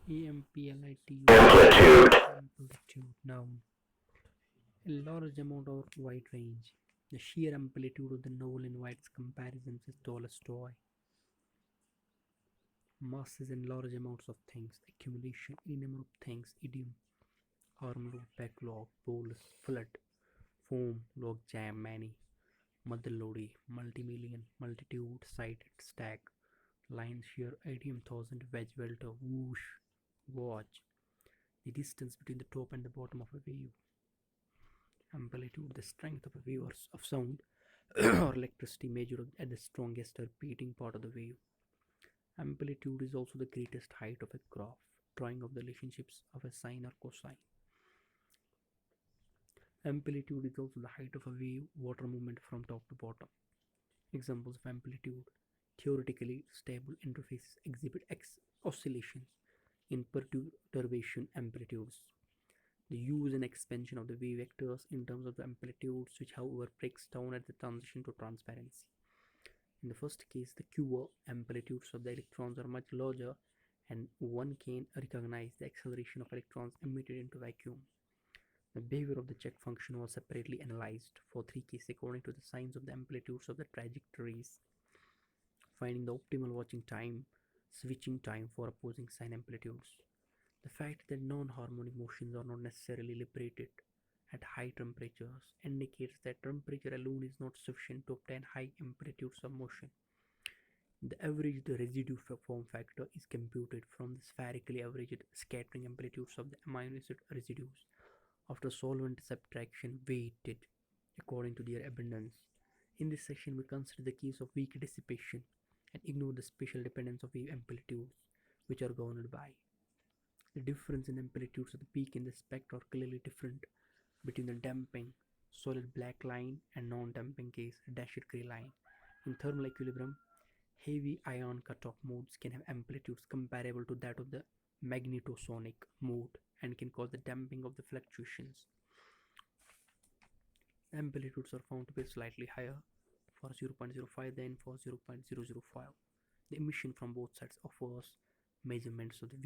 amplitude. Amplitude. Amplitude. Now, a large amount of wide range. The sheer amplitude of the novel invites comparisons with Tolstoy. Masses and large amounts of things, accumulation, a number of things, idiom, armload, backlog, bolus, flood, foam, log jam, many, motherlody, multi-million, multitude, sighted, stack, line shear, idiom, thousand, wedge welter, whoosh, watch, the distance between the top and the bottom of a wave, amplitude, the strength of a wave of sound or electricity measured at the strongest repeating part of the wave. Amplitude is also the greatest height of a graph, drawing of the relationships of a sine or cosine. Amplitude is also the height of a wave water movement from top to bottom. Examples of amplitude: theoretically stable interfaces exhibit oscillations in perturbation amplitudes. The use and expansion of the wave vectors in terms of the amplitudes, which however breaks down at the transition to transparency. In the first case, the QO amplitudes of the electrons are much larger, and one can recognize the acceleration of electrons emitted into vacuum. The behavior of the check function was separately analyzed for three cases according to the signs of the amplitudes of the trajectories, finding the optimal watching time, switching time for opposing sign amplitudes. The fact that non-harmonic motions are not necessarily liberated at high temperatures indicates that temperature alone is not sufficient to obtain high amplitudes of motion. The averaged residue form factor is computed from the spherically averaged scattering amplitudes of the amino acid residues after solvent subtraction weighted according to their abundance. In this section, we consider the case of weak dissipation and ignore the spatial dependence of wave amplitudes, which are governed by. The difference in amplitudes of the peak and the spectra are clearly different between the damping solid black line and non-damping case dashed gray line. In thermal equilibrium, heavy ion cutoff modes can have amplitudes comparable to that of the magnetosonic mode and can cause the damping of the fluctuations. Amplitudes are found to be slightly higher for 0.05 than for 0.005. The emission from both sides offers measurements of the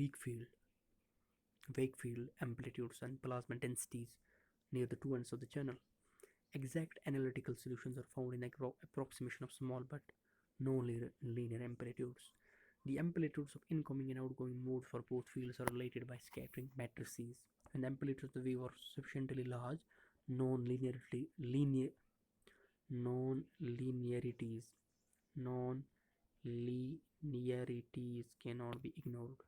wake field amplitudes and plasma densities near the two ends of the channel. Exact analytical solutions are found in approximation of small but non-linear amplitudes. The amplitudes of incoming and outgoing modes for both fields are related by scattering matrices. When the amplitudes of the wave are sufficiently large, non-linearity, linear, non-linearities, non-linearities cannot be ignored.